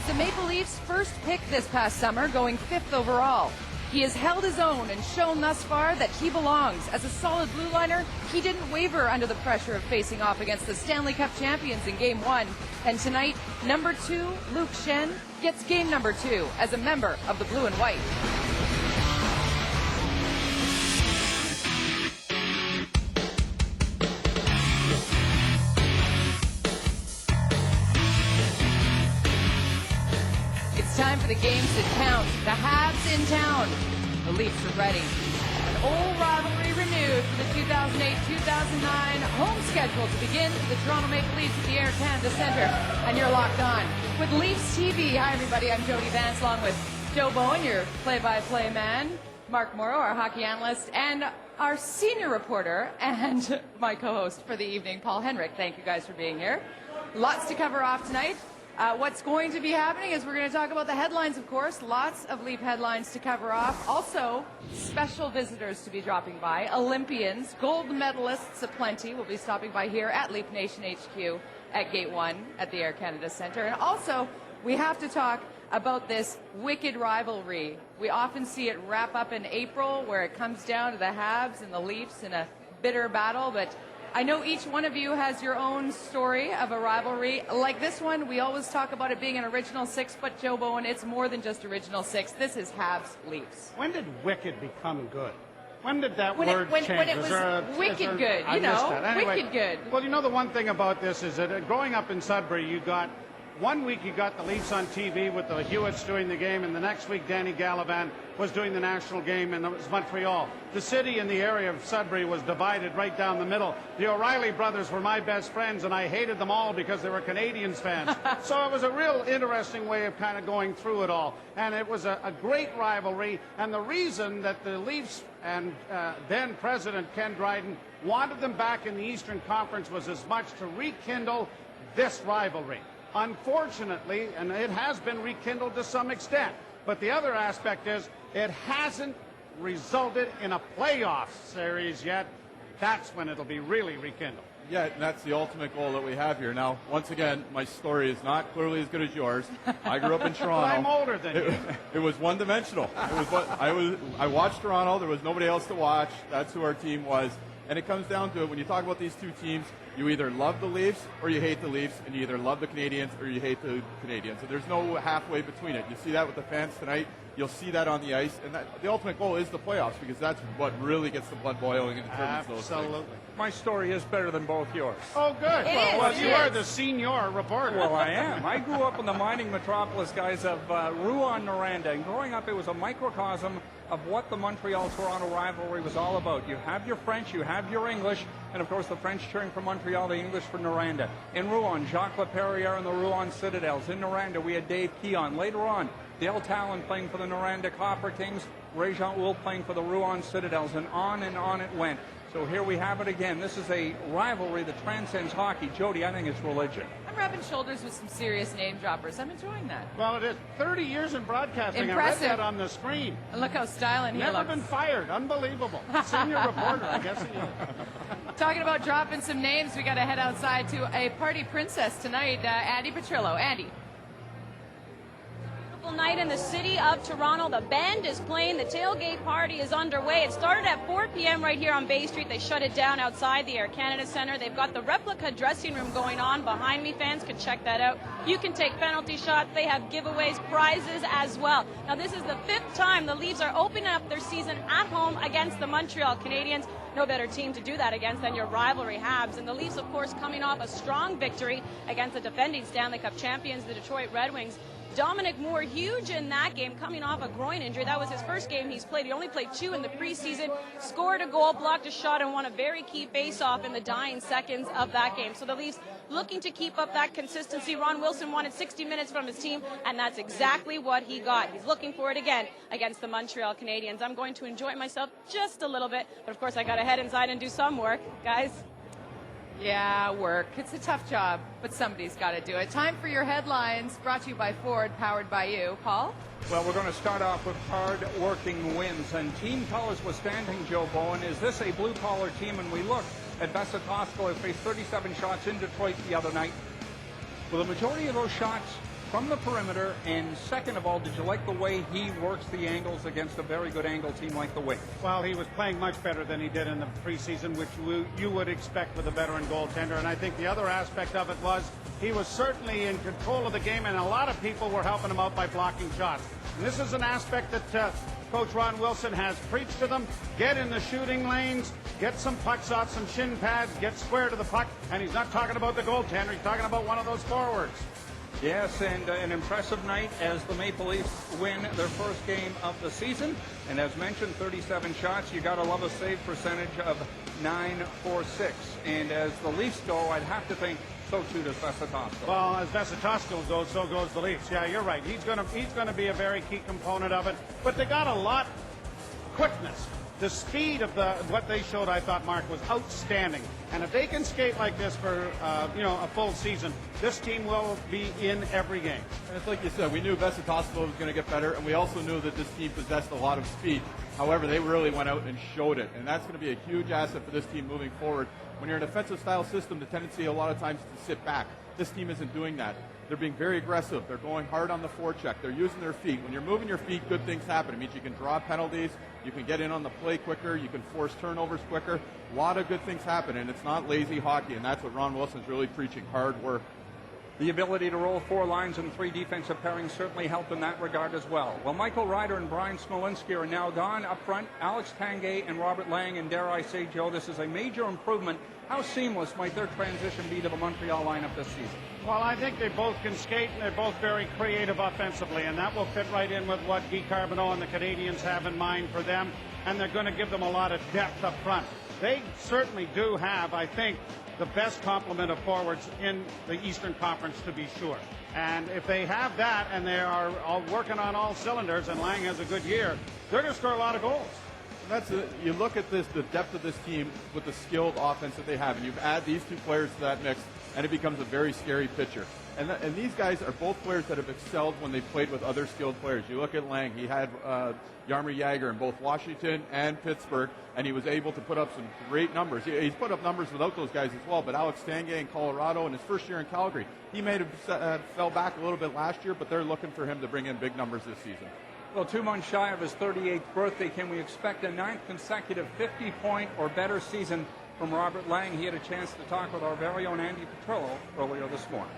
the Maple Leafs' first pick this past summer, going 5th overall. He has held his own and shown thus far that he belongs. As a solid blue liner, he didn't waver under the pressure of facing off against the Stanley Cup champions in Game 1. And tonight, number 2, Luke Schenn, gets game number 2 as a member of the Blue and White. Time for the games that count. The Habs in town. The Leafs are ready. An old rivalry renewed for the 2008-2009 home schedule to begin the Toronto Maple Leafs at the Air Canada Centre. And you're locked on with LeafsTV. Hi, everybody. I'm Jody Vance, along with Joe Bowen, your play-by-play man, Mark Morrow, our hockey analyst, and our senior reporter and my co-host for the evening, Paul Henrik. Thank you guys for being here. Lots to cover off tonight. What's going to be happening is we're going to talk about the headlines, of course. Lots of Leaf headlines to cover off. Also, special visitors to be dropping by. Olympians, gold medalists aplenty will be stopping by here at Leaf Nation HQ at Gate 1 at the Air Canada Centre. And also, we have to talk about this wicked rivalry. We often see it wrap up in April, where it comes down to the Habs and the Leafs in a bitter battle, but I know each one of you has your own story of a rivalry. Like this one, we always talk about it being an original six, but Joe Bowen, it's more than just original six. This is Habs Leafs. When did wicked become good? When did that word change? When it was wicked good, you know, anyway, wicked good. Well, you know, the one thing about this is that growing up in Sudbury, you got 1 week you got the Leafs on TV with the Hewitts doing the game, and the next week Danny Gallivan was doing the national game, and it was Montreal. The city and the area of Sudbury was divided right down the middle. The O'Reilly brothers were my best friends, and I hated them all because they were Canadiens fans. So it was a real interesting way of kind of going through it all. And it was a great rivalry, and the reason that the Leafs and then President Ken Dryden wanted them back in the Eastern Conference was as much to rekindle this rivalry. Unfortunately, and it has been rekindled to some extent, but the other aspect is it hasn't resulted in a playoff series yet. That's when it'll be really rekindled. Yeah, and that's the ultimate goal that we have here. Now, once again, my story is not clearly as good as yours. I grew up in Toronto. Well, I'm older than you. It was one-dimensional. I watched Toronto. There was nobody else to watch. That's who our team was. And it comes down to it, when you talk about these two teams, you either love the Leafs or you hate the Leafs, and you either love the Canadiens or you hate the Canadiens. So there's no halfway between it. You see that with the fans tonight. You'll see that on the ice. And the ultimate goal is the playoffs, because that's what really gets the blood boiling and determines those things. Absolutely. My story is better than both yours. Oh, good. Well, you are the senior reporter. Well, I am. I grew up in the mining metropolis, guys, of Rouen-Noranda. And growing up, it was a microcosm of what the Montreal-Toronto rivalry was all about. You have your French, you have your English, and of course the French cheering for Montreal, the English for Noranda. In Rouen, Jacques Laperriere and the Rouen Citadels. In Noranda, we had Dave Keon. Later on, Dale Talon playing for the Noranda Copper Kings, Ray-Jean Houle playing for the Rouen Citadels, and on it went. So here we have it again. This is a rivalry that transcends hockey. Jody, I think it's religion. I'm rubbing shoulders with some serious name droppers. I'm enjoying that. Well, it is 30 years in broadcasting. Impressive. I read that on the screen. And look how styling he Never looks. been fired. Unbelievable. Senior reporter, I guess he is. Talking about dropping some names, we got to head outside to a party princess tonight, Andy Petrillo. Andy. Night in the city of Toronto. The band is playing. The tailgate party is underway. It started at 4 p.m. right here on Bay Street. They shut it down outside the Air Canada Centre. They've got the replica dressing room going on behind me. Fans can check that out. You can take penalty shots. They have giveaways, prizes as well. Now, this is the 5th time the Leafs are opening up their season at home against the Montreal Canadiens. No better team to do that against than your rivalry Habs. And the Leafs, of course, coming off a strong victory against the defending Stanley Cup champions, the Detroit Red Wings. Dominic Moore, huge in that game, coming off a groin injury. That was his first game he's played. He only played 2 in the preseason, scored a goal, blocked a shot, and won a very key face-off in the dying seconds of that game. So the Leafs looking to keep up that consistency. Ron Wilson wanted 60 minutes from his team, and that's exactly what he got. He's looking for it again against the Montreal Canadiens. I'm going to enjoy myself just a little bit, but of course I got to head inside and do some work. Guys? Yeah, work. It's a tough job, but somebody's got to do it. Time for your headlines, brought to you by Ford, powered by you. Paul? Well, we're going to start off with hard-working wins, and team colors withstanding, Joe Bowen. Is this a blue-collar team? And we look at Vesicosco, who faced 37 shots in Detroit the other night. Well, the majority of those shots from the perimeter? And second of all, did you like the way he works the angles against a very good angle team like the Wings? Well, he was playing much better than he did in the preseason, which you would expect with a veteran goaltender. And I think the other aspect of it was he was certainly in control of the game, and a lot of people were helping him out by blocking shots. And this is an aspect that Coach Ron Wilson has preached to them. Get in the shooting lanes, get some pucks off some shin pads, get square to the puck. And he's not talking about the goaltender, he's talking about one of those forwards. Yes, and an impressive night as the Maple Leafs win their first game of the season. And as mentioned, 37 shots. You got to love a save percentage of 9-4-6. And as the Leafs go, I'd have to think so too does Vesatosko. Well, as Vesatosko goes, so goes the Leafs. Yeah, you're right. He's gonna be a very key component of it. But they got a lot quickness. The speed of what they showed, I thought, Mark, was outstanding. And if they can skate like this for a full season, this team will be in every game. And it's like you said, we knew Vesatosko was going to get better, and we also knew that this team possessed a lot of speed. However, they really went out and showed it, and that's going to be a huge asset for this team moving forward. When you're an offensive style system, the tendency a lot of times is to sit back. This team isn't doing that. They're being very aggressive. They're going hard on the forecheck. They're using their feet. When you're moving your feet, good things happen. It means you can draw penalties. You can get in on the play quicker. You can force turnovers quicker. A lot of good things happen, and it's not lazy hockey, and that's what Ron Wilson's really preaching, hard work. The ability to roll 4 lines and 3 defensive pairings certainly helped in that regard as well. Well, Michael Ryder and Brian Smolinski are now gone. Up front, Alex Tanguay and Robert Lang, and dare I say, Joe, this is a major improvement. How seamless might their transition be to the Montreal lineup this season? Well, I think they both can skate, and they're both very creative offensively, and that will fit right in with what Guy Carbonneau and the Canadians have in mind for them, and they're going to give them a lot of depth up front. They certainly do have, I think, the best complement of forwards in the Eastern Conference, to be sure. And if they have that and they are all working on all cylinders and Lang has a good year, they're going to score a lot of goals. You look at this, the depth of this team with the skilled offense that they have, and you add these 2 players to that mix, and it becomes a very scary picture. And these guys are both players that have excelled when they played with other skilled players. You look at Lang, he had Jaromir Jagr in both Washington and Pittsburgh, and he was able to put up some great numbers. He's put up numbers without those guys as well, but Alex Tanguay in Colorado in his first year in Calgary, he may have fell back a little bit last year, but they're looking for him to bring in big numbers this season. Well, 2 months shy of his 38th birthday, can we expect a 9th consecutive 50-point or better season from Robert Lang? He had a chance to talk with our very own Andy Petrillo earlier this morning.